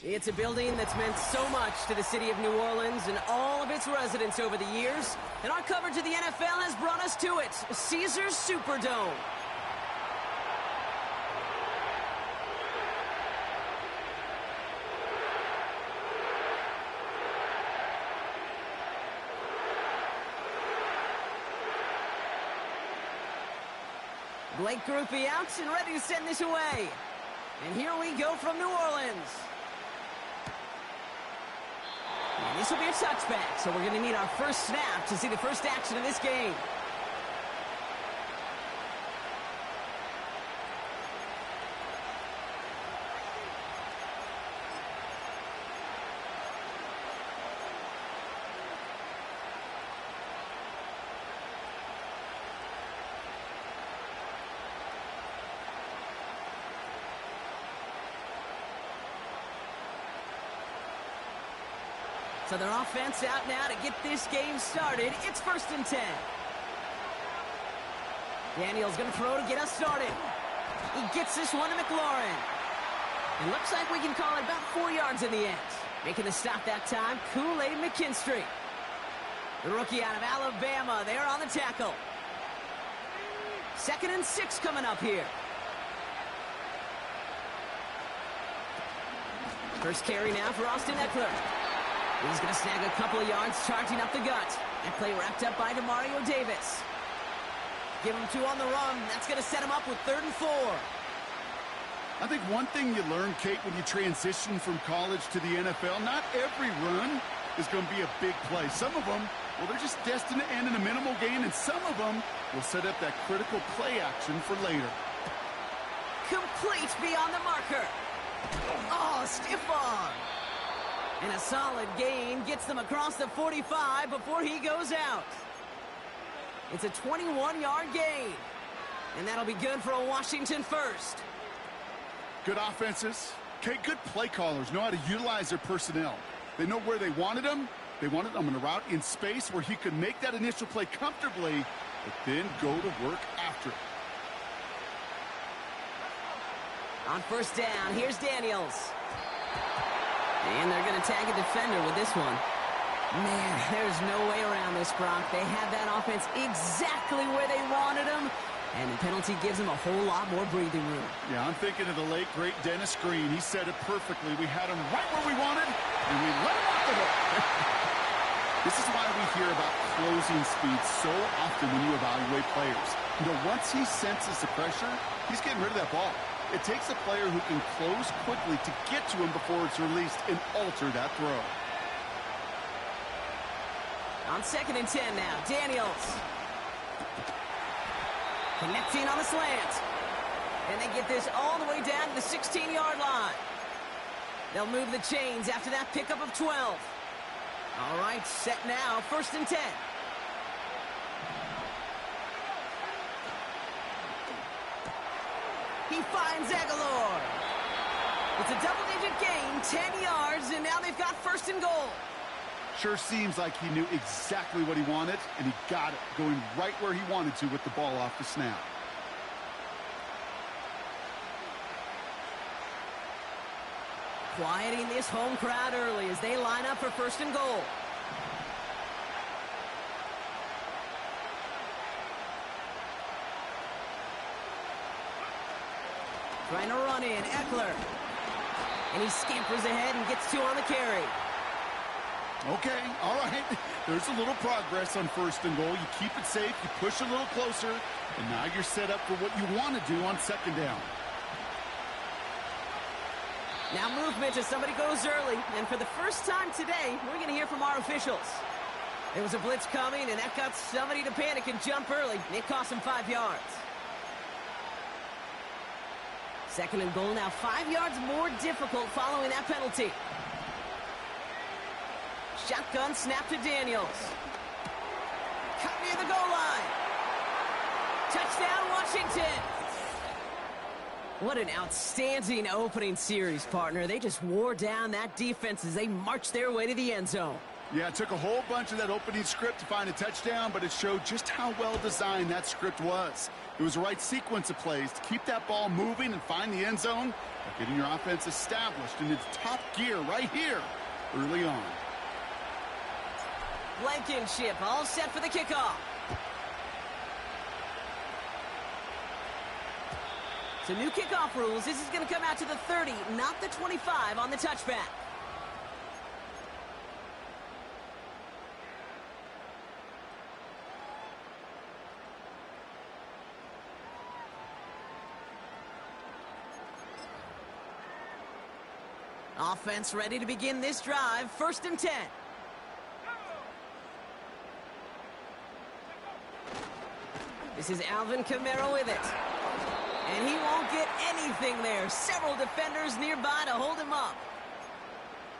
It's a building that's meant so much to the city of New Orleans and all of its residents over the years. And our coverage of the NFL has brought us to it, Caesars Superdome. Blake Grupe out and ready to send this away. And here we go from New Orleans. And this will be a touchback, so we're going to need our first snap to see the first action of this game. So their offense out now to get this game started. It's 1st and 10. Daniels going to throw to get us started. He gets this one to McLaurin. It looks like we can call it about 4 yards in the end. Making the stop that time, Kool-Aid McKinstry. The rookie out of Alabama, they're on the tackle. 2nd and 6 coming up here. First carry now for Austin Eckler. He's going to snag a couple of yards, charging up the gut. That play wrapped up by Demario Davis. Give him 2 on the run. That's going to set him up with 3rd and 4. I think one thing you learn, Kate, when you transition from college to the NFL, not every run is going to be a big play. Some of them, well, they're just destined to end in a minimal gain, and some of them will set up that critical play action for later. Complete beyond the marker. Oh, stiff arm. And a solid gain gets them across the 45 before he goes out. It's a 21-yard gain. And that'll be good for a Washington first. Good offenses. Okay, good play callers know how to utilize their personnel. They know where they wanted them. They wanted them in a route in space where he could make that initial play comfortably, but then go to work after it. On 1st down, here's Daniels. And they're going to tag a defender with this one. Man, there's no way around this, Brock. They had that offense exactly where they wanted them, and the penalty gives them a whole lot more breathing room. Yeah, I'm thinking of the late, great Dennis Green. He said it perfectly. We had him right where we wanted, and we let him off the hook. This is why we hear about closing speed so often when you evaluate players. You know, once he senses the pressure, he's getting rid of that ball. It takes a player who can close quickly to get to him before it's released and alter that throw. On 2nd and 10 now, Daniels. Connecting on the slant. And they get this all the way down to the 16-yard line. They'll move the chains after that pickup of 12. All right, set now, 1st and 10. He finds Aguilar. It's a double-digit gain, 10 yards, and now they've got 1st and goal. Sure seems like he knew exactly what he wanted, and he got it, going right where he wanted to with the ball off the snap. Quieting this home crowd early as they line up for 1st and goal. Trying to run in, Eckler. And he scampers ahead and gets 2 on the carry. Okay, all right. There's a little progress on 1st and goal. You keep it safe, you push a little closer, and now you're set up for what you want to do on 2nd down. Now movement as somebody goes early, and for the first time today, we're going to hear from our officials. There was a blitz coming, and that got somebody to panic and jump early. It cost him 5 yards. 2nd and goal now, 5 yards more difficult following that penalty. Shotgun snap to Daniels. Cut near the goal line. Touchdown, Washington. What an outstanding opening series, partner. They just wore down that defense as they marched their way to the end zone. Yeah, it took a whole bunch of that opening script to find a touchdown, but it showed just how well designed that script was. It was the right sequence of plays to keep that ball moving and find the end zone by getting your offense established in its top gear right here early on. Blankenship all set for the kickoff. So new kickoff rules. This is going to come out to the 30, not the 25 on the touchback. Offense ready to begin this drive. 1st and 10. This is Alvin Kamara with it. And he won't get anything there. Several defenders nearby to hold him up.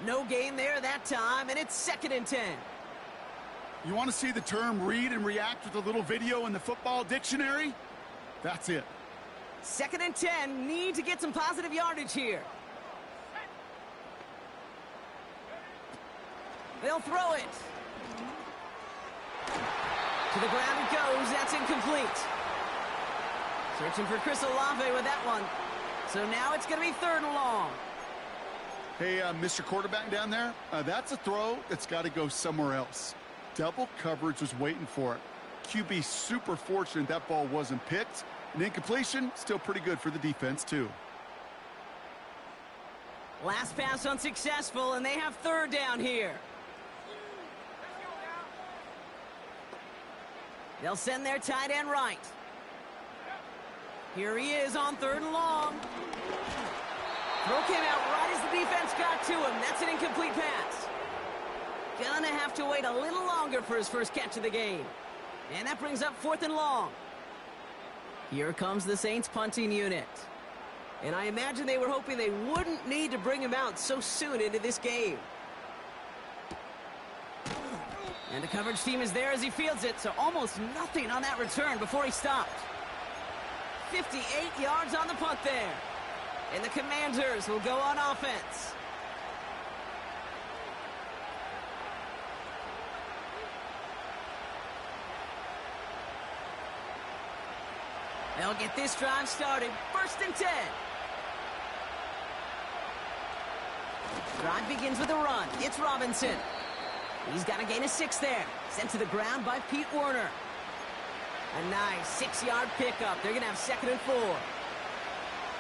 No gain there that time, and it's 2nd and 10. You want to see the term read and react with a little video in the football dictionary? That's it. 2nd and 10. Need to get some positive yardage here. They'll throw it. To the ground it goes. That's incomplete. Searching for Chris Olave with that one. So now it's going to be 3rd and long. Hey, Mr. Quarterback down there, that's a throw that's got to go somewhere else. Double coverage was waiting for it. QB super fortunate that ball wasn't picked. An incompletion, still pretty good for the defense, too. Last pass unsuccessful, and they have 3rd down here. They'll send their tight end right. Here he is on 3rd and long. Throw came out right as the defense got to him. That's an incomplete pass. Gonna have to wait a little longer for his first catch of the game. And that brings up 4th and long. Here comes the Saints punting unit. And I imagine they were hoping they wouldn't need to bring him out so soon into this game. And the coverage team is there as he fields it, so almost nothing on that return before he stopped. 58 yards on the punt there. And the Commanders will go on offense. They'll get this drive started. 1st and 10. Drive begins with a run. It's Robinson. He's got a gain of 6 there. Sent to the ground by Pete Werner. A nice 6-yard pickup. They're going to have 2nd and 4.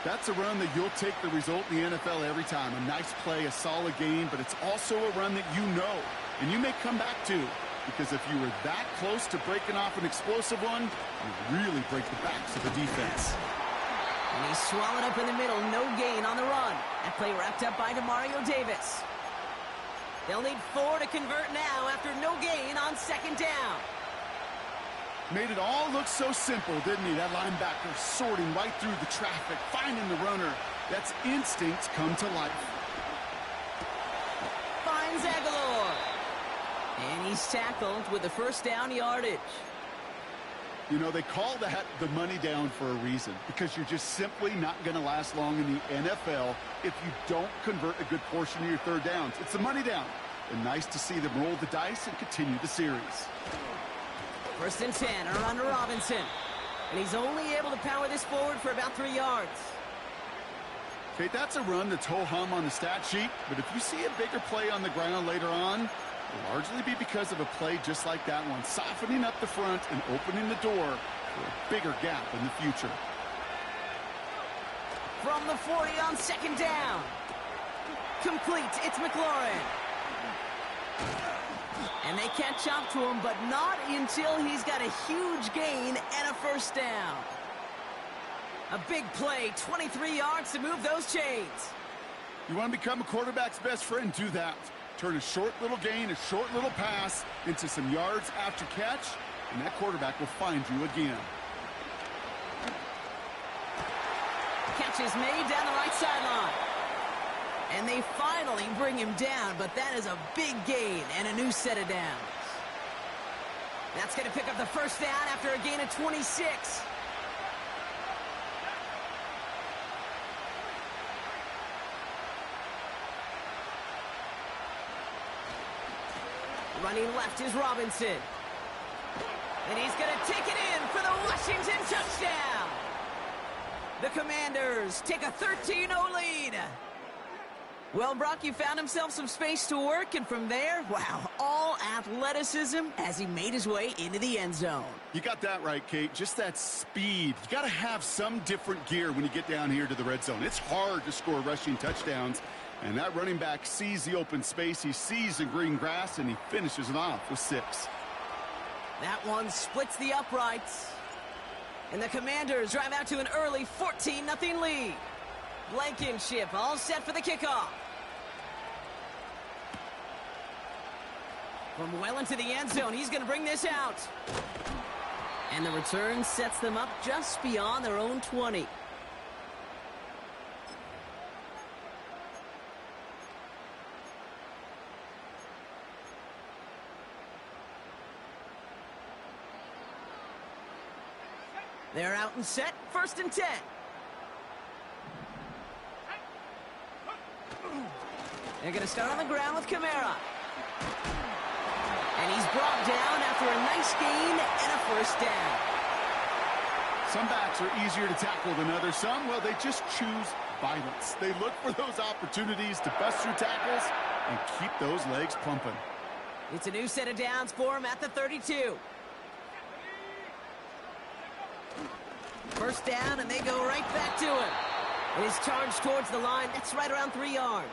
That's a run that you'll take the result in the NFL every time. A nice play, a solid game, but it's also a run that you know, and you may come back to, because if you were that close to breaking off an explosive one, you really break the backs of the defense. And he's swallowed up in the middle. No gain on the run. That play wrapped up by Demario Davis. They'll need 4 to convert now after no gain on 2nd down. Made it all look so simple, didn't he? That linebacker sorting right through the traffic, finding the runner. That's instinct come to life. Finds Aguilar. And he's tackled with the 1st down yardage. You know, they call that the money down for a reason, because you're just simply not going to last long in the NFL if you don't convert a good portion of your 3rd downs. It's the money down. And nice to see them roll the dice and continue the series. 1st and 10, a run to Robinson. And he's only able to power this forward for about 3 yards. Okay, that's a run that's ho-hum on the stat sheet, but if you see a bigger play on the ground later on, it'll largely be because of a play just like that one, softening up the front and opening the door for a bigger gap in the future. From the 40 on 2nd down. Complete, it's McLaurin. And they catch up to him, but not until he's got a huge gain and a 1st down. A big play, 23 yards to move those chains. You want to become a quarterback's best friend? Do that. Turn a short little gain, a short little pass into some yards after catch, and that quarterback will find you again. Catch is made down the right sideline. And they finally bring him down, but that is a big gain and a new set of downs. That's going to pick up the 1st down after a gain of 26. Running left is Robinson. And he's going to take it in for the Washington touchdown. The Commanders take a 13-0 lead. Well, Brock, you found himself some space to work, and from there, wow, all athleticism as he made his way into the end zone. You got that right, Kate. Just that speed. You got to have some different gear when you get down here to the red zone. It's hard to score rushing touchdowns, and that running back sees the open space. He sees the green grass, and he finishes it off with 6. That one splits the uprights. And the Commanders drive out to an early 14-0 lead. Blankenship all set for the kickoff. From well into the end zone, he's going to bring this out. And the return sets them up just beyond their own 20. They're out and set, 1st and 10. They're going to start on the ground with Kamara. And he's brought down after a nice gain and a 1st down. Some backs are easier to tackle than others. Some, well, they just choose violence. They look for those opportunities to bust through tackles and keep those legs pumping. It's a new set of downs for him at the 32. 1st down, and they go right back to him. And his charge towards the line, that's right around 3 yards.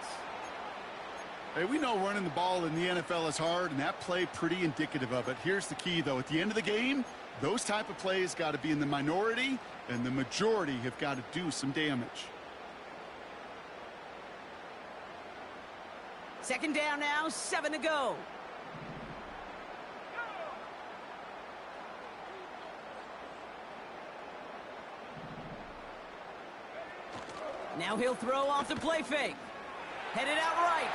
Hey, we know running the ball in the NFL is hard, and that play pretty indicative of it. Here's the key, though. At the end of the game, those type of plays got to be in the minority, and the majority have got to do some damage. 2nd down now, 7 to go. Now he'll throw off the play fake. Headed out right.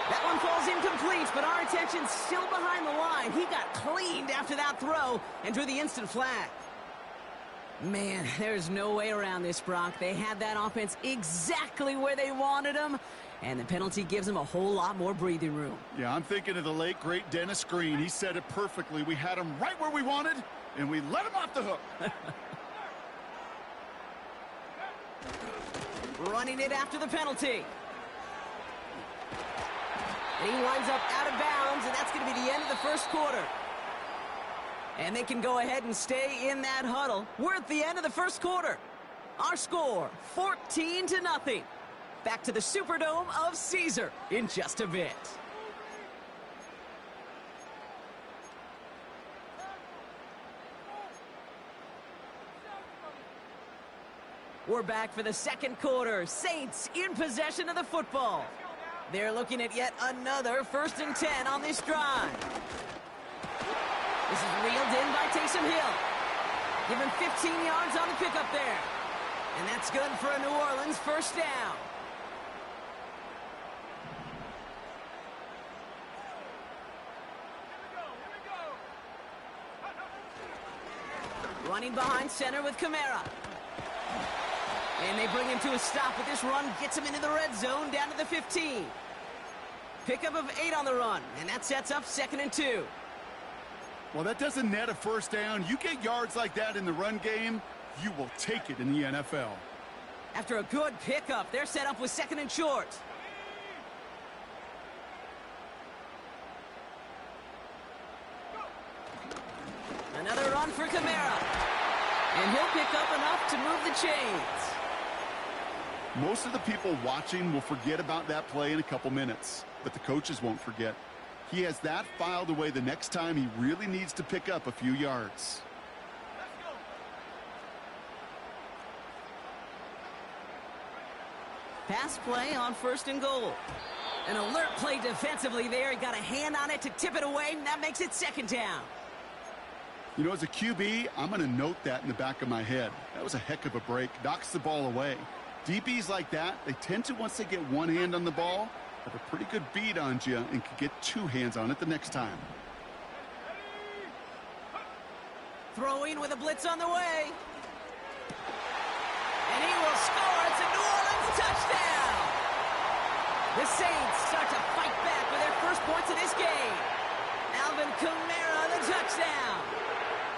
That one falls incomplete, but our attention's still behind the line. He got cleaned after that throw and drew the instant flag. Man, there's no way around this, Brock. They had that offense exactly where they wanted them, and the penalty gives them a whole lot more breathing room. Yeah, I'm thinking of the late, great Dennis Green. He said it perfectly. We had him right where we wanted, and we let him off the hook. Running it after the penalty. And he winds up out of bounds, and that's going to be the end of the 1st quarter. And they can go ahead and stay in that huddle. We're at the end of the 1st quarter. Our score, 14-0. Back to the Superdome of Caesar in just a bit. We're back for the 2nd quarter. Saints in possession of the football. They're looking at yet another 1st and 10 on this drive. This is reeled in by Taysom Hill. Give him 15 yards on the pickup there. And that's good for a New Orleans 1st down. Running behind center with Kamara. And they bring him to a stop, but this run gets him into the red zone down to the 15. Pickup of 8 on the run, and that sets up 2nd and 2. Well, that doesn't net a 1st down. You get yards like that in the run game, you will take it in the NFL. After a good pickup, they're set up with 2nd and short. Another run for Kamara. And he'll pick up enough to move the chains. Most of the people watching will forget about that play in a couple minutes, but the coaches won't forget. He has that filed away the next time he really needs to pick up a few yards. Pass play on 1st and goal. An alert play defensively there. He got a hand on it to tip it away, and that makes it 2nd down. You know, as a QB, I'm going to note that in the back of my head. That was a heck of a break. Knocks the ball away. DBs like that, they tend to, once they get one hand on the ball, have a pretty good beat on you and can get 2 hands on it the next time. Throwing with a blitz on the way. And he will score. It's a New Orleans touchdown. The Saints start to fight back with their first points of this game. Alvin Kamara, the touchdown.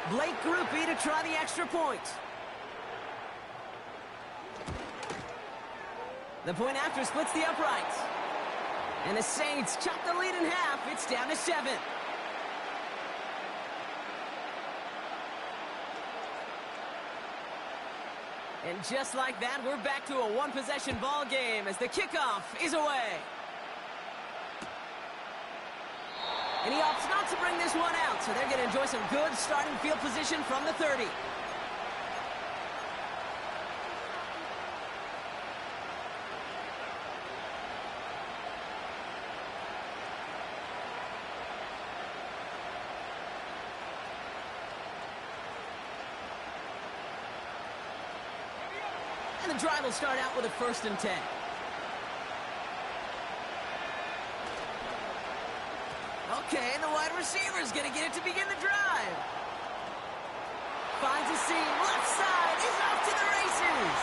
Blake Groupie to try the extra point. The point after splits the uprights. And the Saints chop the lead in half. It's down to 7. And just like that, we're back to a one-possession ball game as the kickoff is away. And he opts not to bring this one out, so they're going to enjoy some good starting field position from the 30. And the drive will start out with a 1st and 10. Okay, the wide receiver's going to get it to begin the drive. Finds a seam, left side, he's off to the races.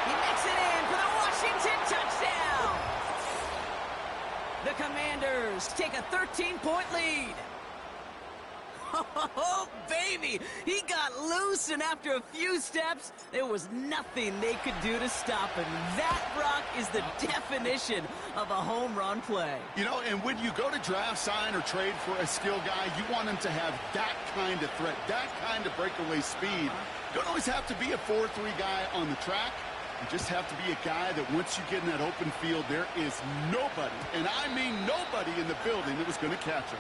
He makes it in for the Washington touchdown. The Commanders take a 13-point lead. Oh, baby! He got loose, and after a few steps, there was nothing they could do to stop him. That, Brock, is the definition of a home run play. You know, and when you go to draft, sign, or trade for a skill guy, you want him to have that kind of threat, that kind of breakaway speed. You don't always have to be a 4-3 guy on the track. You just have to be a guy that once you get in that open field, there is nobody, and I mean nobody in the building that was going to catch him.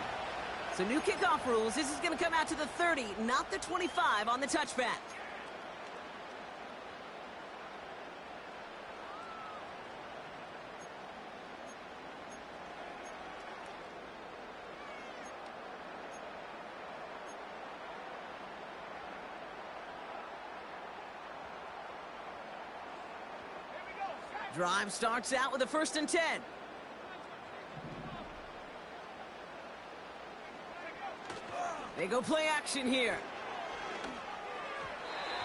So new kickoff rules. This is going to come out to the 30, not the 25 on the touchback. Drive starts out with a 1st and 10. They go play action here.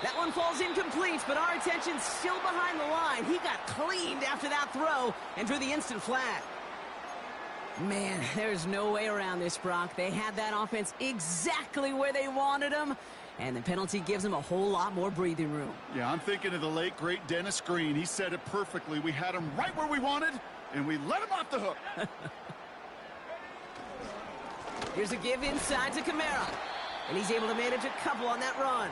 That one falls incomplete, but our attention's still behind the line. He got cleaned after that throw and drew the instant flag. Man, there's no way around this, Brock. They had that offense exactly where they wanted them, and the penalty gives them a whole lot more breathing room. Yeah, I'm thinking of the late, great Dennis Green. He said it perfectly. We had him right where we wanted, and we let him off the hook. Here's a give inside to Kamara, and he's able to manage a couple on that run.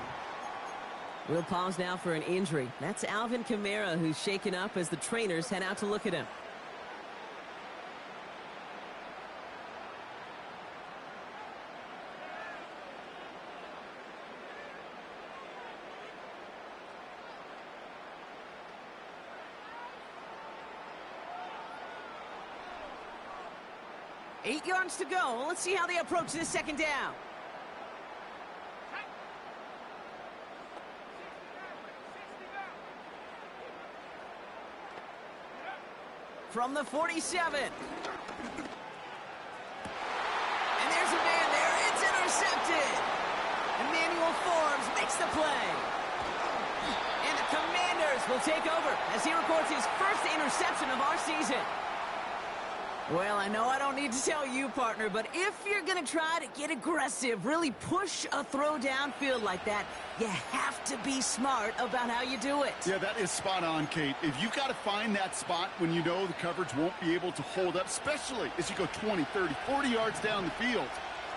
We'll pause now for an injury. That's Alvin Kamara, who's shaken up as the trainers head out to look at him. Eight yards to go. Let's see how they approach this second down. From the 47. And there's a man there. It's intercepted. Emmanuel Forbes makes the play. And the Commanders will take over as he records his first interception of our season. Well, I know I don't need to tell you, partner, but if you're going to try to get aggressive, really push a throw downfield like that, you have to be smart about how you do it. Yeah, that is spot on, Kate. If you've got to find that spot when you know the coverage won't be able to hold up, especially as you go 20, 30, 40 yards down the field.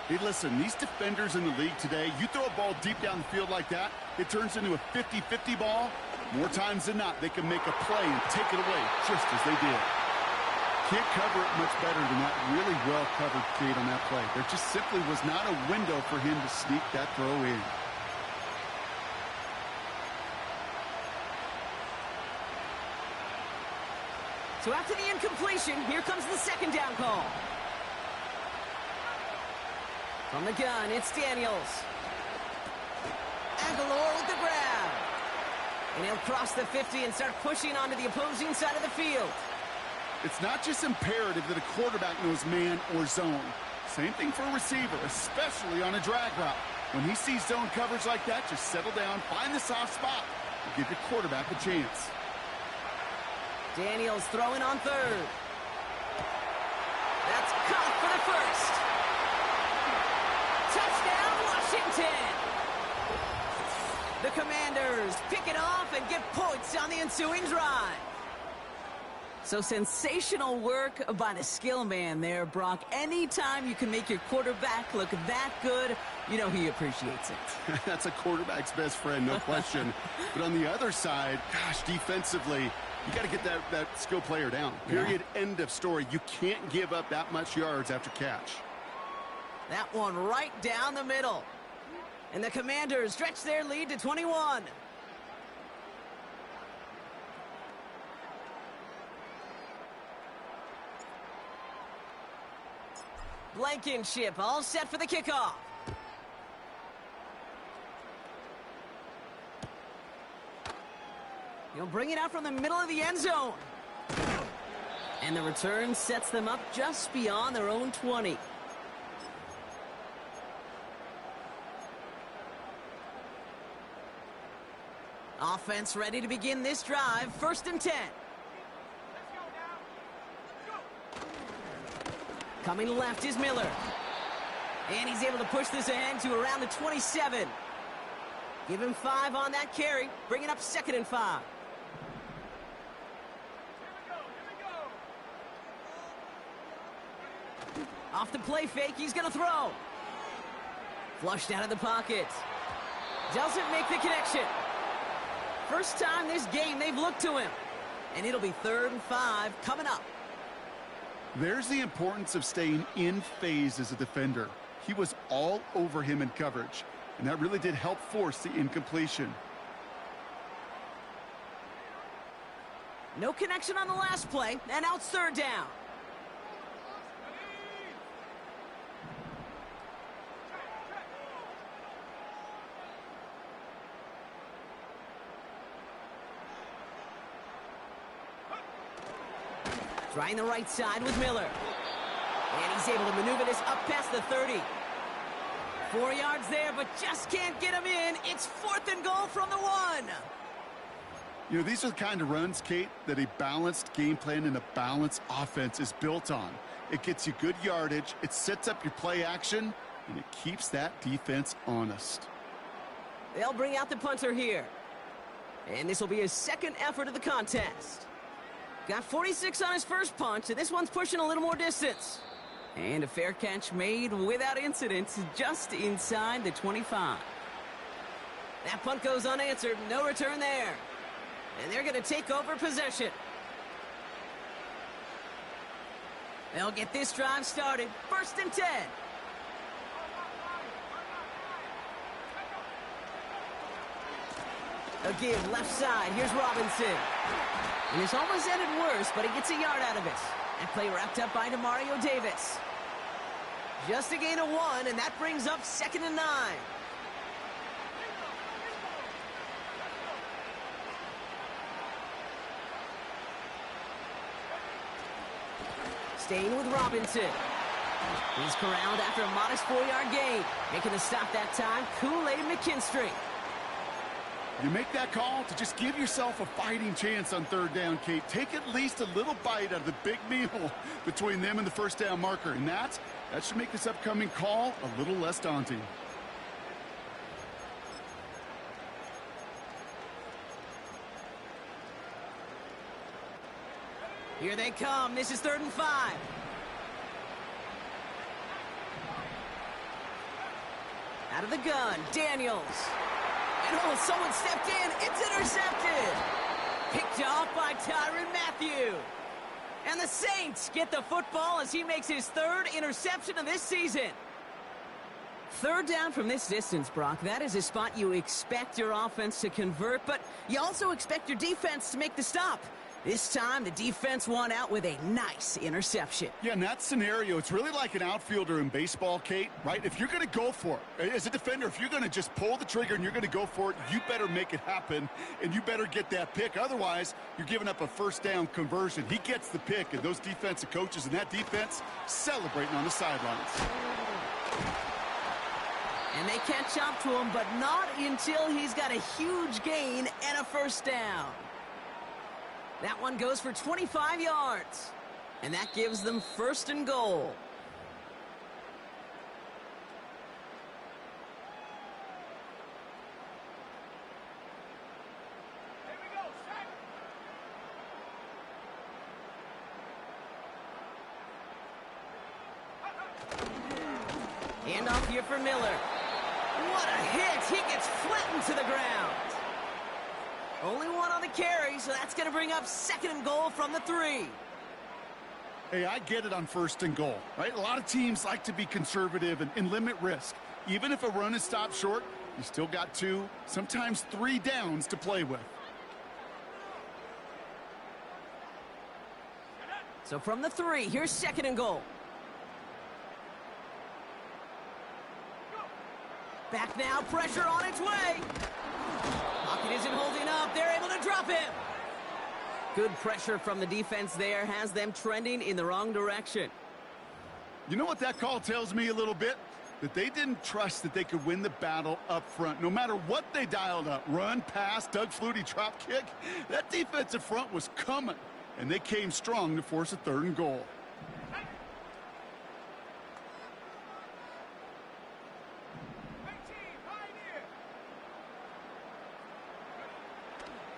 Hey, listen, these defenders in the league today, you throw a ball deep down the field like that, it turns into a 50-50 ball. More times than not, they can make a play and take it away just as they did. Can't cover it much better than that. Really well covered, Kate, on that play. There just simply was not a window for him to sneak that throw in. So after the incompletion, here comes the second down call. From the gun, it's Daniels. Aguilar with the grab. And he'll cross the 50 and start pushing onto the opposing side of the field. It's not just imperative that a quarterback knows man or zone. Same thing for a receiver, especially on a drag route. When he sees zone coverage like that, just settle down, find the soft spot, and give your quarterback a chance. Daniels throwing on third. That's caught for the first. Touchdown, Washington! The Commanders pick it off and get points on the ensuing drive. So sensational work by the skill man there, Brock. Anytime you can make your quarterback look that good, you know he appreciates it. That's a quarterback's best friend, no question. But on the other side, gosh, defensively, you got to get that skill player down. Period, end of story. You can't give up that much yards after catch. That one right down the middle. And the Commanders stretch their lead to 21. Blankenship all set for the kickoff. He'll bring it out from the middle of the end zone. And the return sets them up just beyond their own 20. Offense ready to begin this drive. 1st and 10. Coming left is Miller. And he's able to push this ahead to around the 27. Give him 5 on that carry. Bring it up 2nd and 5. Off the play fake, he's going to throw. Flushed out of the pocket. Doesn't make the connection. First time this game they've looked to him. And it'll be 3rd and 5 coming up. There's the importance of staying in phase as a defender. He was all over him in coverage, and that really did help force the incompletion. No connection on the last play, and now it's 3rd down. Trying the right side with Miller. And he's able to maneuver this up past the 30. 4 yards there, but just can't get him in. It's 4th and goal from the 1. You know, these are the kind of runs, Kate, that a balanced game plan and a balanced offense is built on. It gets you good yardage, it sets up your play action, and it keeps that defense honest. They'll bring out the punter here. And this will be his 2nd effort of the contest. Got 46 on his first punch, and this one's pushing a little more distance. And a fair catch made without incident, just inside the 25. That punt goes unanswered, no return there. And they're going to take over possession. They'll get this drive started. 1st and 10. A give left side. Here's Robinson. And it's almost ended worse, but he gets a yard out of it. And play wrapped up by Demario Davis. Just a gain of 1, and that brings up 2nd and 9. Staying with Robinson. He's corralled after a modest 4-yard gain. Making the stop that time, Kool-Aid McKinstry. You make that call to just give yourself a fighting chance on 3rd down, Kate. Take at least a little bite out of the big meal between them and the 1st down marker. And that should make this upcoming call a little less daunting. Here they come. This is 3rd and 5. Out of the gun, Daniels. And oh, someone stepped in. It's intercepted. Picked off by Tyrann Mathieu. And the Saints get the football as he makes his 3rd interception of this season. 3rd down from this distance, Brock. That is a spot you expect your offense to convert, but you also expect your defense to make the stop. This time, the defense won out with a nice interception. Yeah, in that scenario, it's really like an outfielder in baseball, Kate, right? If you're going to go for it, as a defender, if you're going to just pull the trigger and you're going to go for it, you better make it happen, and you better get that pick. Otherwise, you're giving up a 1st down conversion. He gets the pick, and those defensive coaches and that defense celebrating on the sidelines. And they catch up to him, but not until he's got a huge gain and a 1st down. That one goes for 25 yards. And that gives them 1st and goal. Hand off here for Miller. What a hit! He gets flattened to the ground. Only one on the carry, so that's going to bring up 2nd and goal from the 3. Hey, I get it on 1st and goal, right? A lot of teams like to be conservative and limit risk. Even if a run is stopped short, you still got 2, sometimes 3 downs to play with. So from the 3, here's 2nd and goal. Back now, pressure on its way. Pocket isn't holding up. They're able to drop him. Good pressure from the defense there has them trending in the wrong direction. You know what that call tells me a little bit? That they didn't trust that they could win the battle up front. No matter what they dialed up, run, pass, Doug Flutie drop kick, that defensive front was coming. And they came strong to force a 3rd and goal.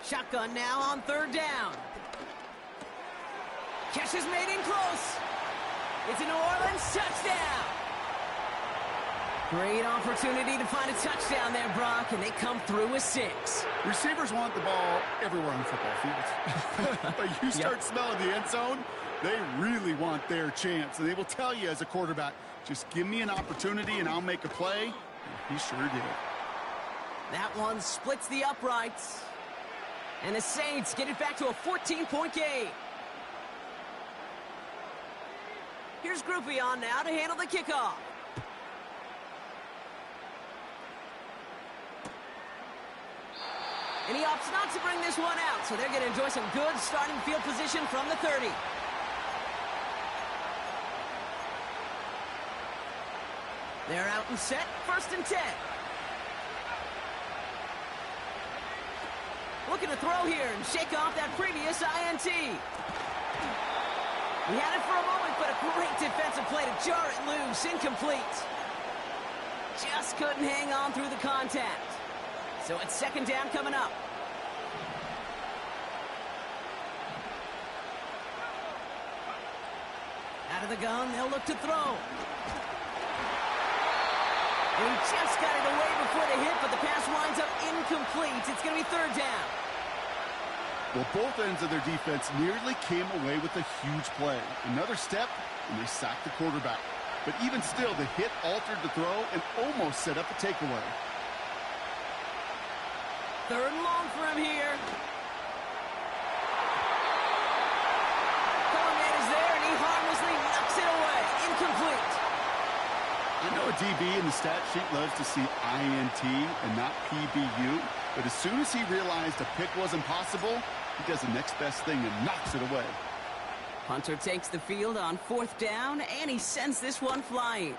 Shotgun now on 3rd down. Catch is made in close. It's a New Orleans touchdown. Great opportunity to find a touchdown there, Brock, and they come through with 6. Receivers want the ball everywhere on football fields. But you start smelling the end zone, they really want their chance. And they will tell you as a quarterback, just give me an opportunity and I'll make a play. And he sure did. That one splits the uprights. And the Saints get it back to a 14-point game. Here's Groupie on now to handle the kickoff. And he opts not to bring this one out, so they're going to enjoy some good starting field position from the 30. They're out and set, 1st and 10. Looking to throw here and shake off that previous INT. He had it for a moment, but a great defensive play to jar it loose, incomplete. Just couldn't hang on through the contact. So it's 2nd down coming up. Out of the gun, they'll look to throw. And he just got it away before the hit, but the pass winds up incomplete. It's going to be 3rd down. Well, both ends of their defense nearly came away with a huge play. Another step, and they sacked the quarterback. But even still, the hit altered the throw and almost set up a takeaway. 3rd and long for him here. Coleman is there, and he harmlessly knocks it away. Incomplete. I know a DB in the stat sheet loves to see INT and not PBU, but as soon as he realized a pick wasn't possible, he does the next best thing and knocks it away. Punter takes the field on 4th down, and he sends this one flying.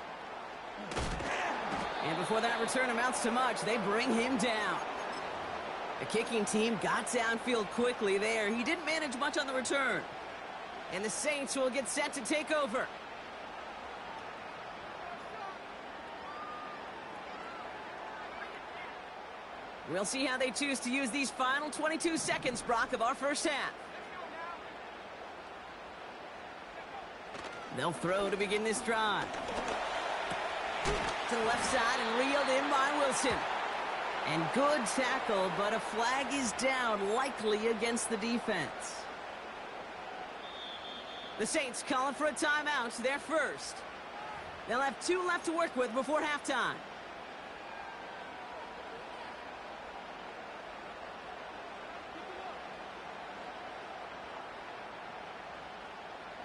And before that return amounts to much, they bring him down. The kicking team got downfield quickly there. He didn't manage much on the return. And the Saints will get set to take over. We'll see how they choose to use these final 22 seconds, Brock, of our first half. They'll throw to begin this drive. To the left side and reeled in by Wilson. And good tackle, but a flag is down, likely against the defense. The Saints calling for a timeout, their first. They'll have 2 left to work with before halftime.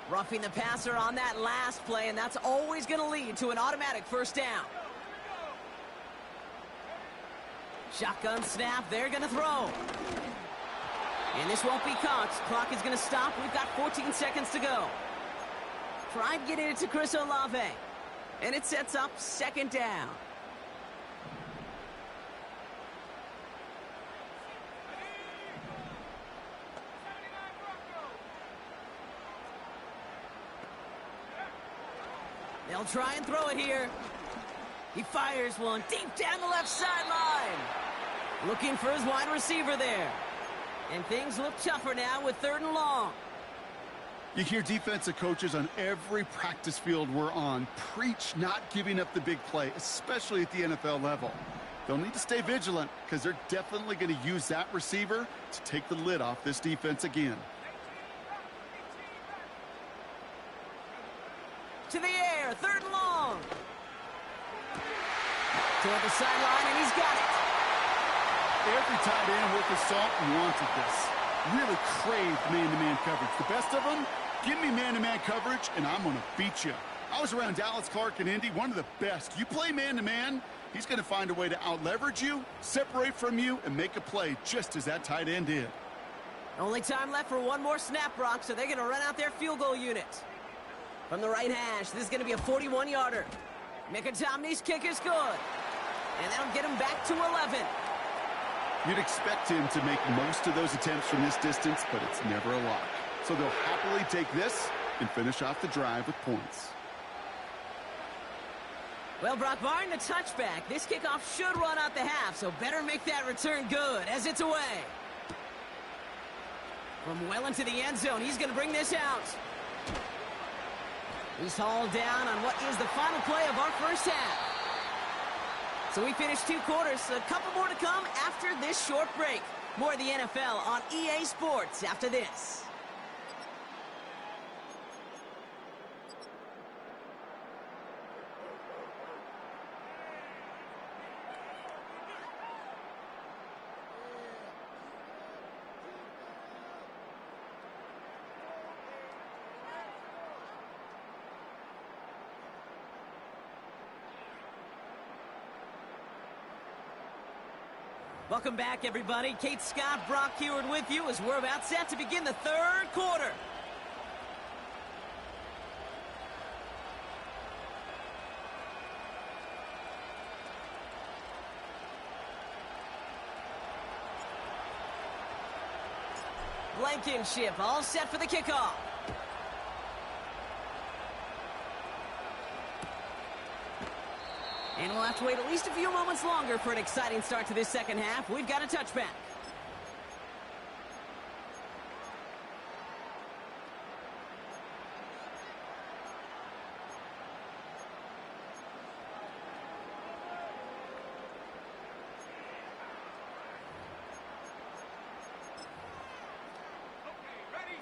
Roughing the passer on that last play, and that's always going to lead to an automatic first down. Shotgun snap, they're going to throw. And this won't be caught. Clock is going to stop. We've got 14 seconds to go. Tried getting it to Chris Olave. And it sets up 2nd down. They'll try and throw it here. He fires one deep down the left sideline. Looking for his wide receiver there. And things look tougher now with 3rd and long. You hear defensive coaches on every practice field we're on preach not giving up the big play, especially at the NFL level. They'll need to stay vigilant because they're definitely going to use that receiver to take the lid off this defense again. To the air, 3rd and long. Toward the sideline, and he's got it. Every tight end worth his salt wanted this. Really craved man-to-man coverage. The best of them, give me man-to-man coverage, and I'm going to beat you. I was around Dallas Clark and Indy, one of the best. You play man-to-man, he's going to find a way to out-leverage you, separate from you, and make a play just as that tight end did. Only time left for one more snap, Brock, so they're going to run out their field goal unit. From the right hash, this is going to be a 41-yarder. Mikatomny's kick is good. And that'll get him back to 11. You'd expect him to make most of those attempts from this distance, but it's never a lock. So they'll happily take this and finish off the drive with points. Well, Brock, barring the touchback, this kickoff should run out the half, so better make that return good as it's away. From well into the end zone, he's going to bring this out. He's hauled down on what is the final play of our first half. So we finished 2 quarters, a couple more to come after this short break. More of the NFL on EA Sports after this. Welcome back, everybody. Kate Scott, Brock Heward with you as we're about set to begin the 3rd quarter. Blankenship all set for the kickoff. And we'll have to wait at least a few moments longer for an exciting start to this second half. We've got a touchback.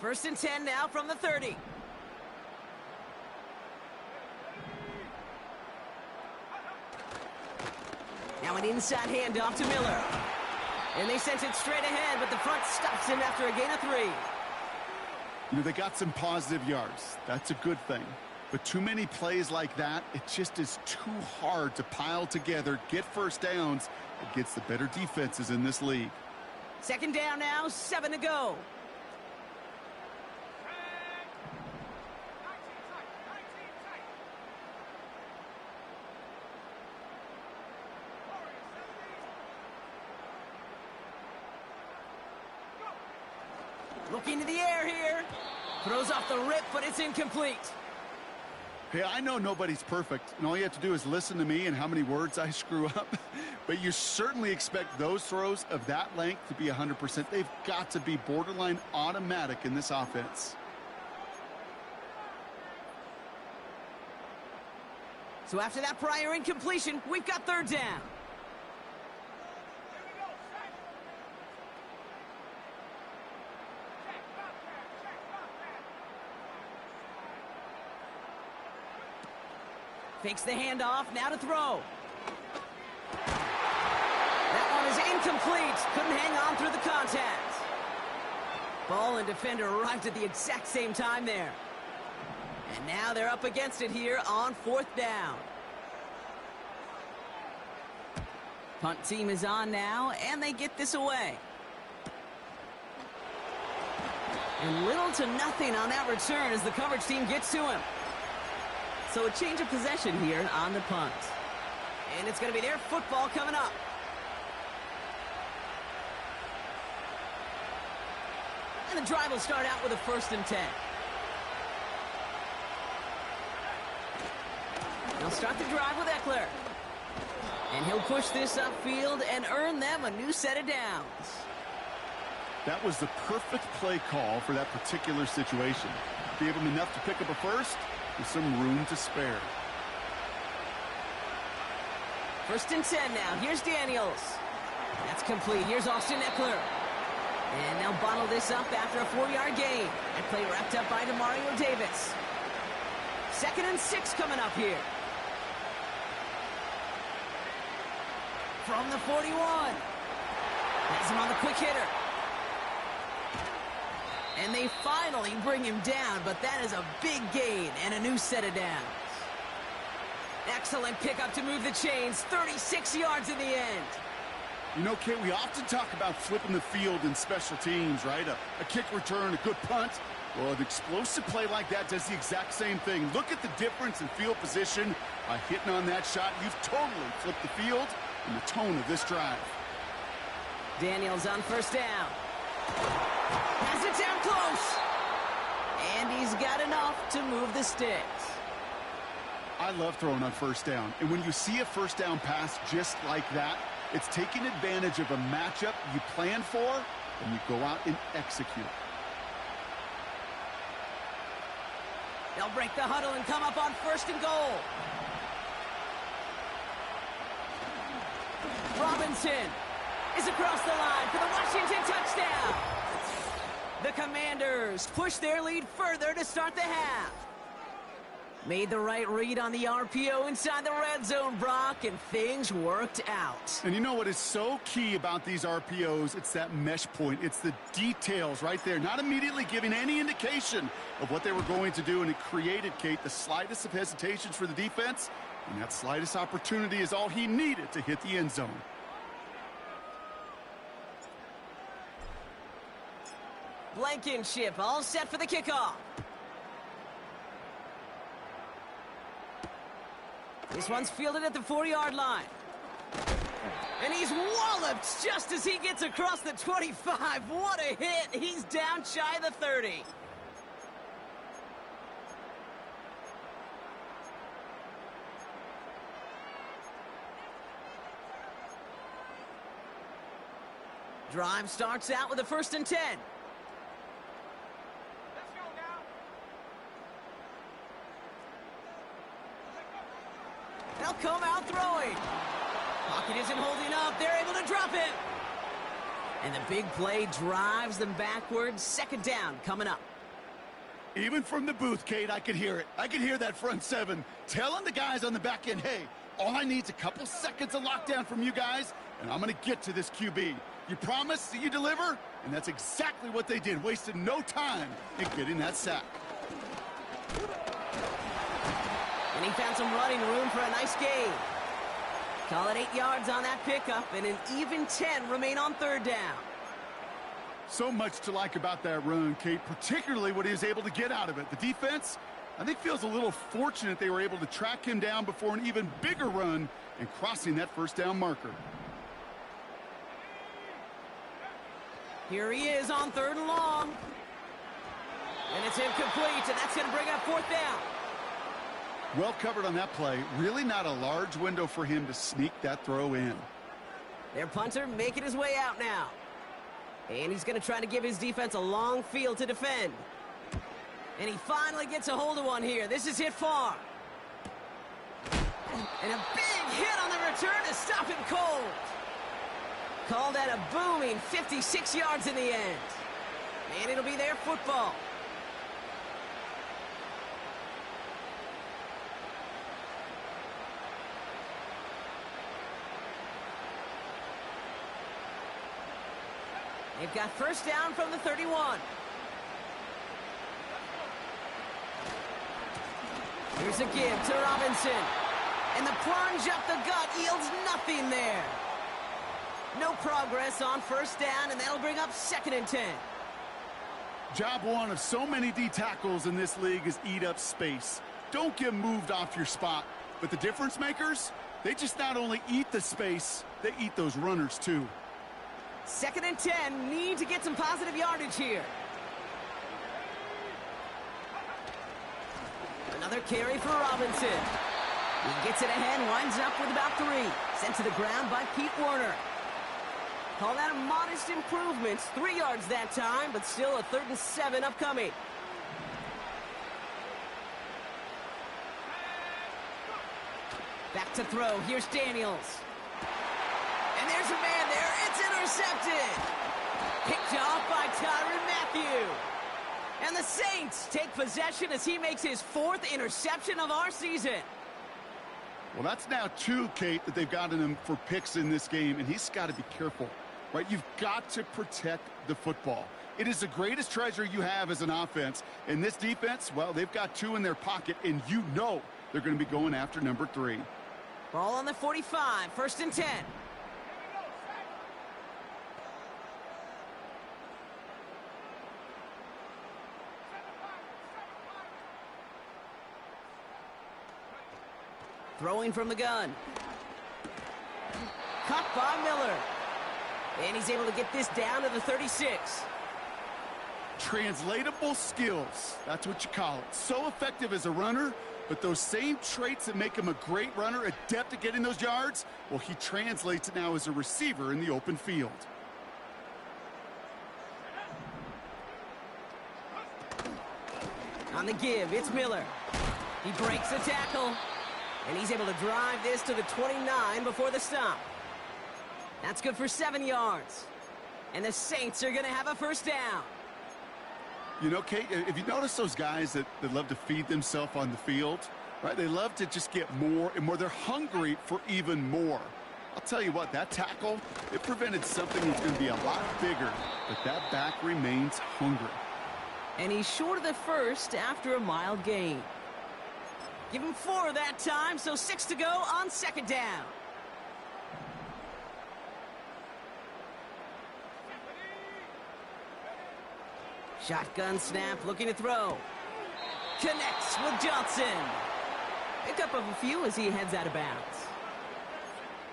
First and 10 now from the 30. Now an inside handoff to Miller. And they sent it straight ahead, but the front stops him after a gain of 3. You know, they got some positive yards. That's a good thing. But too many plays like that, it just is too hard to pile together, get first downs against the better defenses in this league. Second down now, 7 to go. Looking to the air here. Throws off the rip, but it's incomplete. Hey, I know nobody's perfect, and all you have to do is listen to me and how many words I screw up. But you certainly expect those throws of that length to be 100%. They've got to be borderline automatic in this offense. So after that prior incompletion, we've got 3rd down. Fakes the handoff, now to throw. That one is incomplete. Couldn't hang on through the contact. Ball and defender arrived at the exact same time there. And now they're up against it here on 4th down. Punt team is on now, and they get this away. And little to nothing on that return as the coverage team gets to him. So a change of possession here on the punt. And it's going to be their football coming up. And the drive will start out with a 1st and 10. They'll start the drive with Eckler. And he'll push this upfield and earn them a new set of downs. That was the perfect play call for that particular situation. Gave him enough to pick up a first with some room to spare. 1st and 10 now. Here's Daniels. That's complete. Here's Austin Eckler. And they'll bottle this up after a 4-yard gain. That play wrapped up by Demario Davis. 2nd and 6 coming up here. From the 41. Has him on the quick hitter. And they finally bring him down, but that is a big gain and a new set of downs. Excellent pickup to move the chains. 36 yards in the end. You know, Kate, we often talk about flipping the field in special teams, right? A kick return, a good punt. Well, an explosive play like that does the exact same thing. Look at the difference in field position. By hitting on that shot, you've totally flipped the field and the tone of this drive. Daniels on 1st down. Has it down close. And he's got enough to move the sticks. I love throwing on 1st down. And when you see a 1st down pass just like that, it's taking advantage of a matchup you plan for, and you go out and execute. They'll break the huddle and come up on 1st and goal. Robinson is across the line for the Washington touchdown. The Commanders push their lead further to start the half. Made the right read on the RPO inside the red zone, Brock, and things worked out. And you know what is so key about these RPOs? It's that mesh point. It's the details right there. Not immediately giving any indication of what they were going to do, and it created, Kate, the slightest of hesitations for the defense, and that slightest opportunity is all he needed to hit the end zone. Blankenship all set for the kickoff. This one's fielded at the 4-yard line. And he's walloped just as he gets across the 25. What a hit. He's down shy of the 30. Drive starts out with a 1st and 10. They'll come out throwing. Pocket isn't holding up. They're able to drop it. And the big play drives them backwards. 2nd down coming up. Even from the booth, Kate, I could hear it. I could hear that front 7 telling the guys on the back end, hey, all I need is a couple seconds of lockdown from you guys, and I'm going to get to this QB. You promise that you deliver? And that's exactly what they did. Wasted no time in getting that sack. And he found some running room for a nice gain. Call it 8 yards on that pickup, and an even 10 remain on 3rd down. So much to like about that run, Kate, particularly what he was able to get out of it. The defense, I think, feels a little fortunate they were able to track him down before an even bigger run and crossing that 1st down marker. Here he is on 3rd and long. And it's incomplete, and that's going to bring up 4th down. Well covered on that play. Really not a large window for him to sneak that throw in. Their punter making his way out now. And he's going to try to give his defense a long field to defend. And he finally gets a hold of one here. This is hit far. And a big hit on the return to stop him cold. Call that a booming 56 yards in the end. And it'll be their football. They've got 1st down from the 31. Here's a give to Robinson. And the plunge up the gut yields nothing there. No progress on 1st down, and that'll bring up 2nd and 10. Job one of so many D tackles in this league is eat up space. Don't get moved off your spot. But the difference makers, they just not only eat the space, they eat those runners too. 2nd and 10, need to get some positive yardage here. Another carry for Robinson. He gets it ahead, winds up with about 3. Sent to the ground by Pete Werner. Call that a modest improvement. 3 yards that time, but still a 3rd and 7 upcoming. Back to throw. Here's Daniels. And there's a man there. It's intercepted. Picked off by Tyrann Mathieu. And the Saints take possession as he makes his 4th interception of our season. Well, that's now 2, Kate, that they've gotten him for picks in this game, and he's got to be careful, right? You've got to protect the football. It is the greatest treasure you have as an offense. And this defense, well, they've got 2 in their pocket, and you know they're going to be going after number 3. Ball on the 45, 1st and 10. Throwing from the gun. Caught by Miller. And he's able to get this down to the 36. Translatable skills. That's what you call it. So effective as a runner, but those same traits that make him a great runner, adept at getting those yards, well, he translates it now as a receiver in the open field. On the give, it's Miller. He breaks the tackle. And he's able to drive this to the 29 before the stop. That's good for 7 yards. And the Saints are going to have a 1st down. You know, Kate, if you notice those guys that love to feed themselves on the field, right? They love to just get more and more. They're hungry for even more. I'll tell you what, that tackle, it prevented something that's going to be a lot bigger. But that back remains hungry. And he's short of the 1st after a mild gain. Give him 4 that time, so 6 to go on 2nd down. Shotgun snap, looking to throw. Connects with Johnson. Pickup of a few as he heads out of bounds.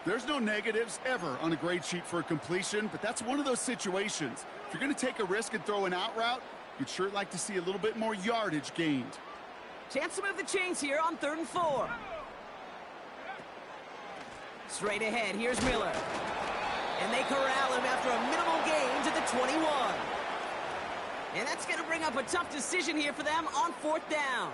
There's no negatives ever on a grade sheet for a completion, but that's one of those situations. If you're going to take a risk and throw an out route, you'd sure like to see a little bit more yardage gained. Chance to move the chains here on 3rd and 4. Straight ahead, here's Miller. And they corral him after a minimal gain to the 21. And that's going to bring up a tough decision here for them on 4th down.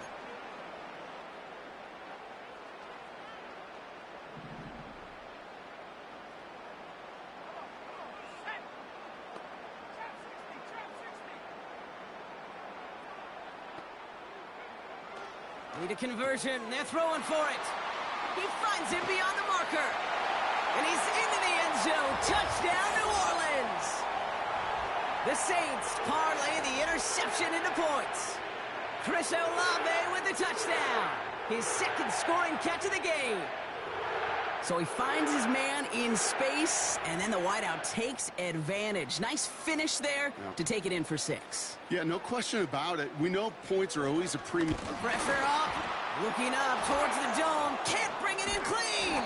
Need a conversion. They're throwing for it. He finds him beyond the marker. And he's into the end zone. Touchdown, New Orleans. The Saints parlay the interception into points. Chris Olave with the touchdown. His 2nd scoring catch of the game. So he finds his man in space, and then the wideout takes advantage. Nice finish there to take it in for 6. Yeah, no question about it. We know points are always a premium. Pressure up. Looking up towards the dome. Can't bring it in clean.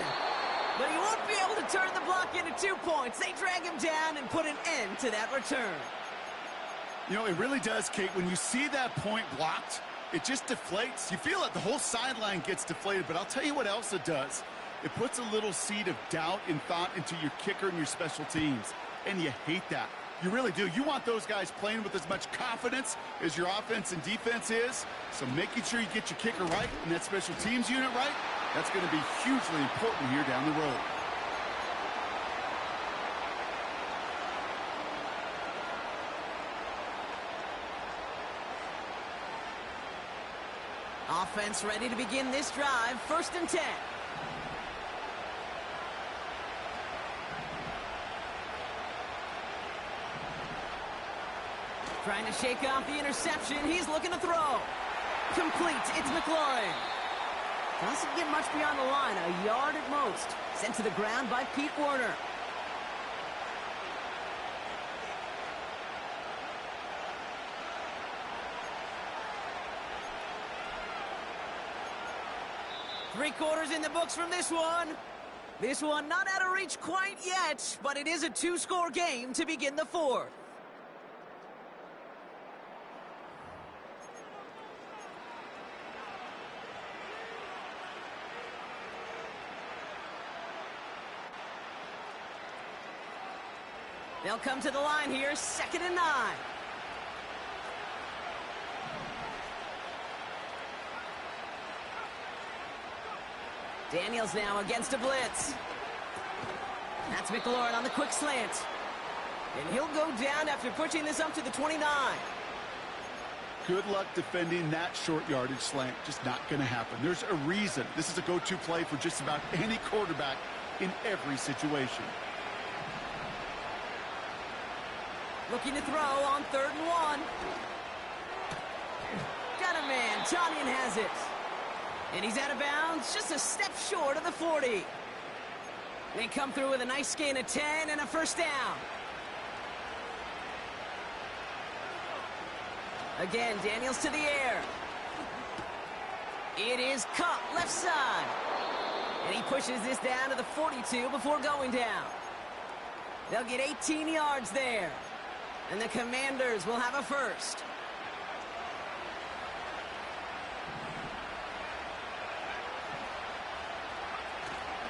But he won't be able to turn the block into 2 points. They drag him down and put an end to that return. You know, it really does, Kate. When you see that point blocked, it just deflates. You feel it. The whole sideline gets deflated. But I'll tell you what else it does. It puts a little seed of doubt and thought into your kicker and your special teams. And you hate that. You really do. You want those guys playing with as much confidence as your offense and defense is. So making sure you get your kicker right and that special teams unit right, that's going to be hugely important here down the road. Offense ready to begin this drive. 1st and 10. Trying to shake off the interception. He's looking to throw. Complete. It's McLaurin. Doesn't get much beyond the line. A yard at most. Sent to the ground by Pete Werner. Three-quarters in the books from this one. This one not out of reach quite yet, but it is a 2-score game to begin the 4th. They'll come to the line here, 2nd and 9. Daniels now against a blitz. That's McLaurin on the quick slant. And he'll go down after pushing this up to the 29. Good luck defending that short yardage slant. Just not going to happen. There's a reason. This is a go-to play for just about any quarterback in every situation. Looking to throw on 3rd and 1. Got a man. Tonyan has it. And he's out of bounds, just a step short of the 40. They come through with a nice gain of 10 and a first down. Again, Daniels to the air. It is Cup, left side. And he pushes this down to the 42 before going down. They'll get 18 yards there. And the Commanders will have a first.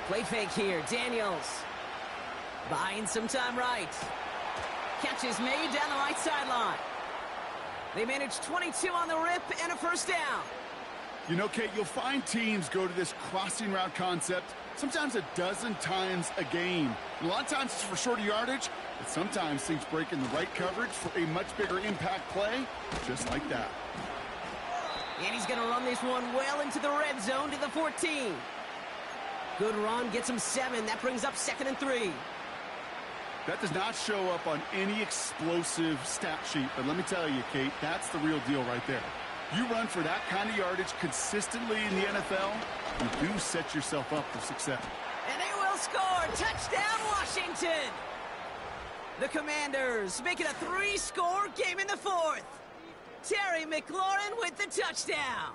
Play fake here, Daniels. Buying some time right. Catch is made down the right sideline. They manage 22 on the rip and a first down. You know, Kate, you'll find teams go to this crossing route concept sometimes a dozen times a game. And a lot of times it's for shorter yardage, but sometimes things break in the right coverage for a much bigger impact play, just like that. And he's going to run this one well into the red zone to the 14. Good run, gets him 7. That brings up 2nd and 3. That does not show up on any explosive stat sheet, but let me tell you, Kate, that's the real deal right there. You run for that kind of yardage consistently in the NFL, you do set yourself up for success. And they will score. Touchdown, Washington. The Commanders make it a 3-score game in the 4th. Terry McLaurin with the touchdown.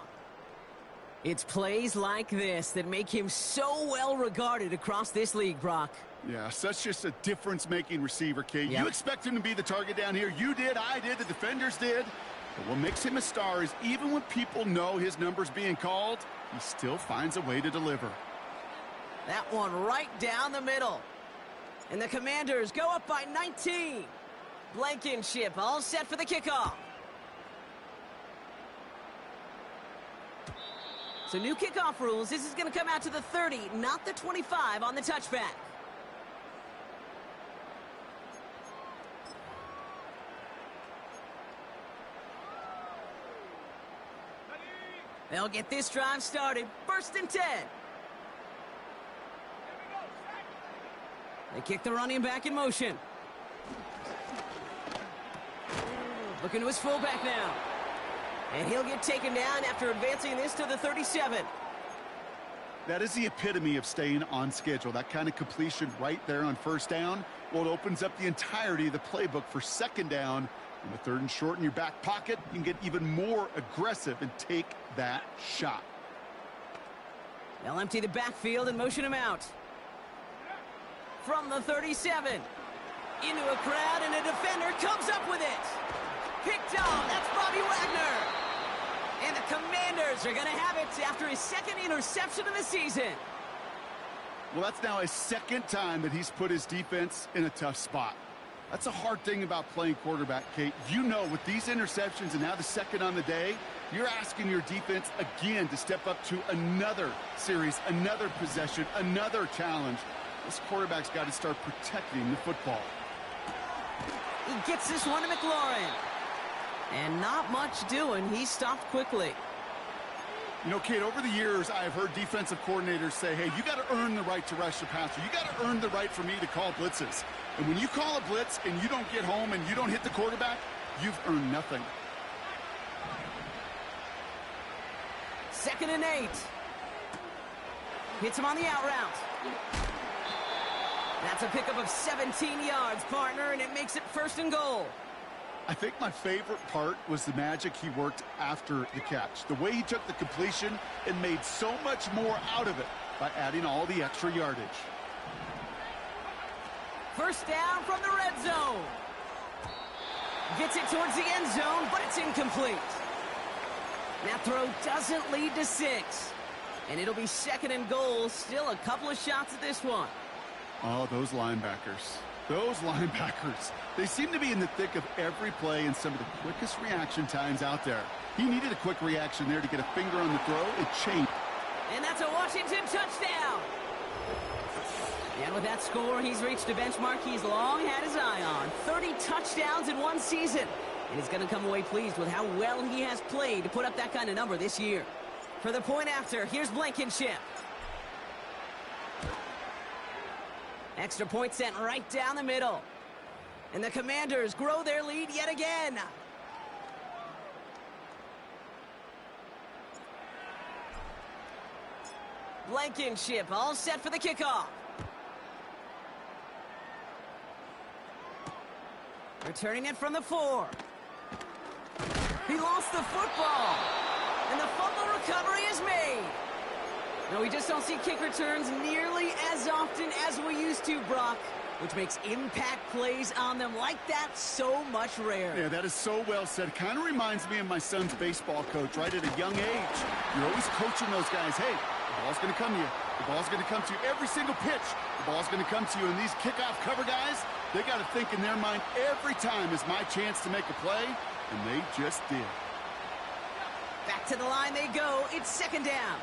It's plays like this that make him so well regarded across this league, Brock. Yeah, such just a difference-making receiver, Kate. Yep. You expect him to be the target down here. You did, I did, the defenders did. But what makes him a star is even when people know his number's being called, he still finds a way to deliver. That one right down the middle. And the Commanders go up by 19. Blankenship all set for the kickoff. So new kickoff rules. This is going to come out to the 30, not the 25 on the touchback. They'll get this drive started. 1st and 10. They kick the running back in motion. Looking to his fullback now. And he'll get taken down after advancing this to the 37. That is the epitome of staying on schedule. That kind of completion right there on 1st down. Well, it opens up the entirety of the playbook for 2nd down. In the 3rd and short in your back pocket, you can get even more aggressive and take that shot. They'll empty the backfield and motion him out. From the 37. Into a crowd, and a defender comes up with it. Picked off. That's Bobby Wagner. And the Commanders are going to have it after his 2nd interception of the season. Well, that's now his 2nd time that he's put his defense in a tough spot. That's a hard thing about playing quarterback, Kate. You know, with these interceptions and now the 2nd on the day, you're asking your defense again to step up to another series, another possession, another challenge. This quarterback's got to start protecting the football. He gets this one to McLaurin. And not much doing. He stopped quickly. You know, Kate, over the years, I've heard defensive coordinators say, hey, you got to earn the right to rush the passer. You got to earn the right for me to call blitzes. And when you call a blitz and you don't get home and you don't hit the quarterback, you've earned nothing. 2nd and 8. Hits him on the out route. That's a pickup of 17 yards, partner, and it makes it 1st and goal. I think my favorite part was the magic he worked after the catch. The way he took the completion and made so much more out of it by adding all the extra yardage. 1st down from the red zone. Gets it towards the end zone, but it's incomplete. That throw doesn't lead to 6. And it'll be 2nd and goal. Still a couple of shots at this one. Oh, those linebackers. Those linebackers, they seem to be in the thick of every play and some of the quickest reaction times out there. He needed a quick reaction there to get a finger on the throw. It changed. And that's a Washington touchdown. And with that score, he's reached a benchmark he's long had his eye on. 30 touchdowns in one season. And he's going to come away pleased with how well he has played to put up that kind of number this year. For the point after, here's Blankenship. Extra point sent right down the middle. And the Commanders grow their lead yet again. Blankenship all set for the kickoff. Returning it from the 4. He lost the football. And the fumble recovery is made. No, we just don't see kick returns nearly as often as we used to, Brock, which makes impact plays on them like that so much rarer. Yeah, that is so well said. It kind of reminds me of my son's baseball coach, right at a young age. You're always coaching those guys, hey, the ball's going to come to you. The ball's going to come to you every single pitch. The ball's going to come to you. And these kickoff cover guys, they got to think in their mind every time is my chance to make a play, and they just did. Back to the line they go. It's second down.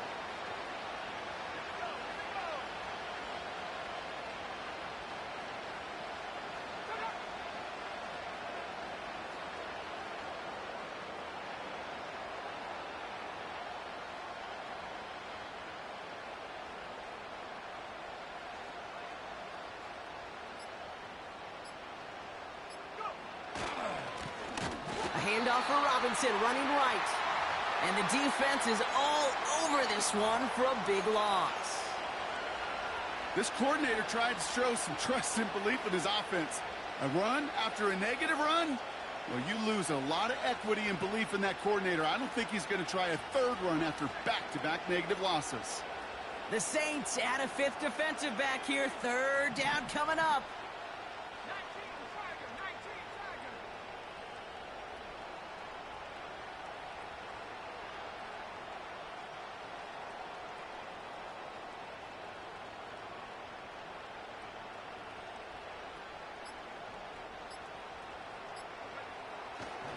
Handoff for Robinson, running right. And the defense is all over this one for a big loss. This coordinator tried to show some trust and belief in his offense. A run after a negative run? Well, you lose a lot of equity and belief in that coordinator. I don't think he's going to try a third run after back-to-back negative losses. The Saints add a fifth defensive back here. Third down coming up.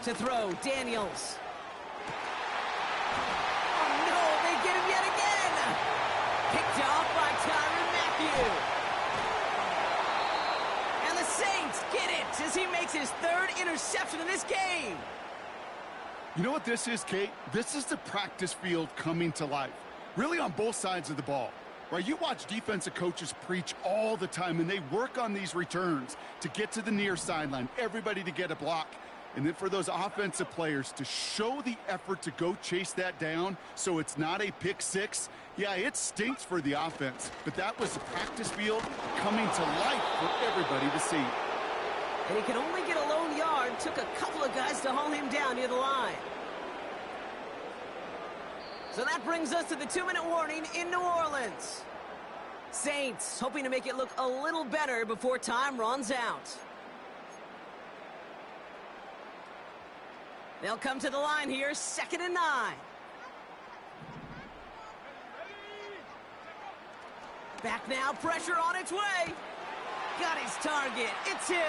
To throw, Daniels. Oh, no, they get him yet again. Picked off by Tyrann Mathieu. And the Saints get it as he makes his third interception in this game. You know what this is, Kate? This is the practice field coming to life. Really on both sides of the ball. Right, you watch defensive coaches preach all the time, and they work on these returns to get to the near sideline, everybody to get a block. And then for those offensive players to show the effort to go chase that down so it's not a pick six, yeah, it stinks for the offense. But that was the practice field coming to life for everybody to see. And he could only get a lone yard. Took a couple of guys to haul him down near the line. So that brings us to the 2-minute warning in New Orleans. Saints hoping to make it look a little better before time runs out. They'll come to the line here, 2nd and 9. Back now, pressure on its way. Got his target, it's Hill.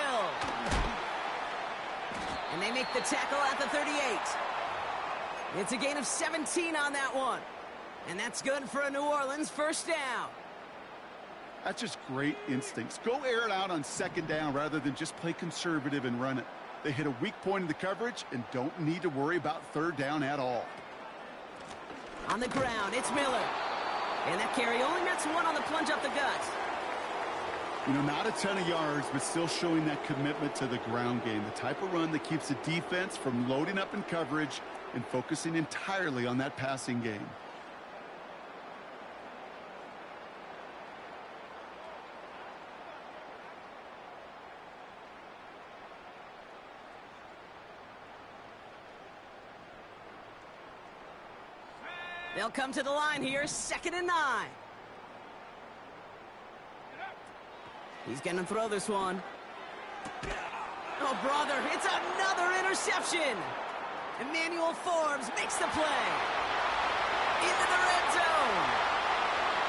And they make the tackle at the 38. It's a gain of 17 on that one. And that's good for a New Orleans first down. That's just great instincts. Go air it out on 2nd down rather than just play conservative and run it. They hit a weak point in the coverage and don't need to worry about 3rd down at all. On the ground, it's Miller. And that carry only nets one on the plunge up the gut. You know, not a ton of yards, but still showing that commitment to the ground game. The type of run that keeps the defense from loading up in coverage and focusing entirely on that passing game. They'll come to the line here, 2nd and 9. He's going to throw this one. Oh, brother, it's another interception. Emmanuel Forbes makes the play. Into the red zone.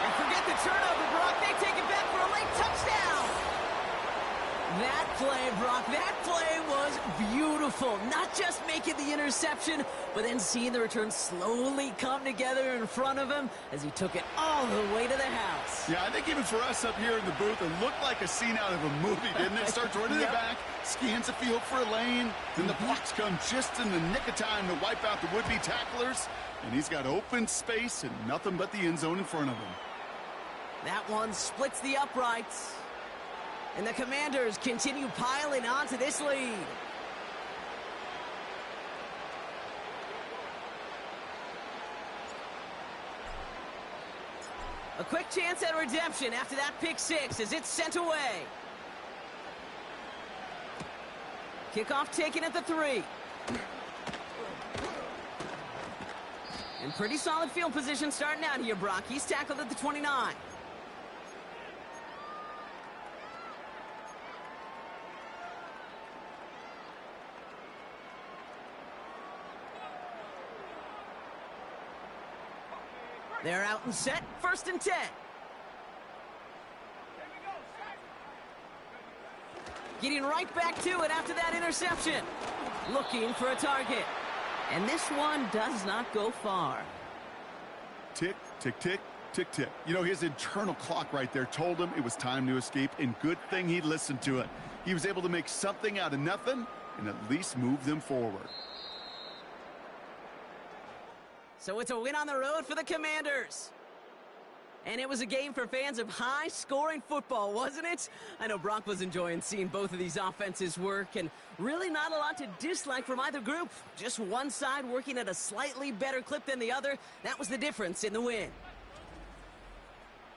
And forget the turnover, Brock. They take it back for a late touchdown. That play, Brock, that play was beautiful. Not just making the interception, but then seeing the return slowly come together in front of him as he took it all the way to the house. Yeah, I think even for us up here in the booth, it looked like a scene out of a movie, didn't it? Starts running it back, scans the field for a lane, then the blocks come just in the nick of time to wipe out the would-be tacklers, and he's got open space and nothing but the end zone in front of him. That one splits the uprights. And the Commanders continue piling onto this lead. A quick chance at redemption after that pick six as it's sent away. Kickoff taken at the 3. And pretty solid field position starting out here, Brock. He's tackled at the 29. They're out and set, 1st and 10. Getting right back to it after that interception. Looking for a target. And this one does not go far. Tick, tick, tick, tick, tick. You know, his internal clock right there told him it was time to escape, and good thing he listened to it. He was able to make something out of nothing and at least move them forward. So it's a win on the road for the Commanders. And it was a game for fans of high-scoring football, wasn't it? I know Brock was enjoying seeing both of these offenses work, and really not a lot to dislike from either group. Just one side working at a slightly better clip than the other. That was the difference in the win.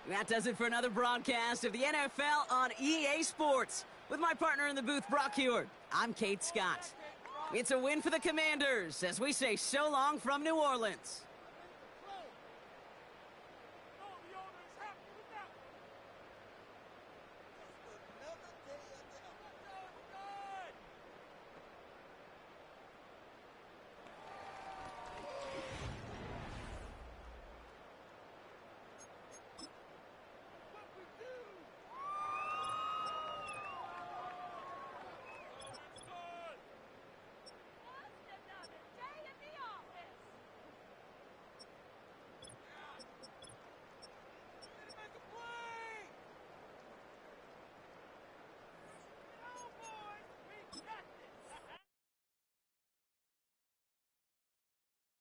That does it for another broadcast of the NFL on EA Sports. With my partner in the booth, Brock Heward, I'm Kate Scott. It's a win for the Commanders as we say so long from New Orleans.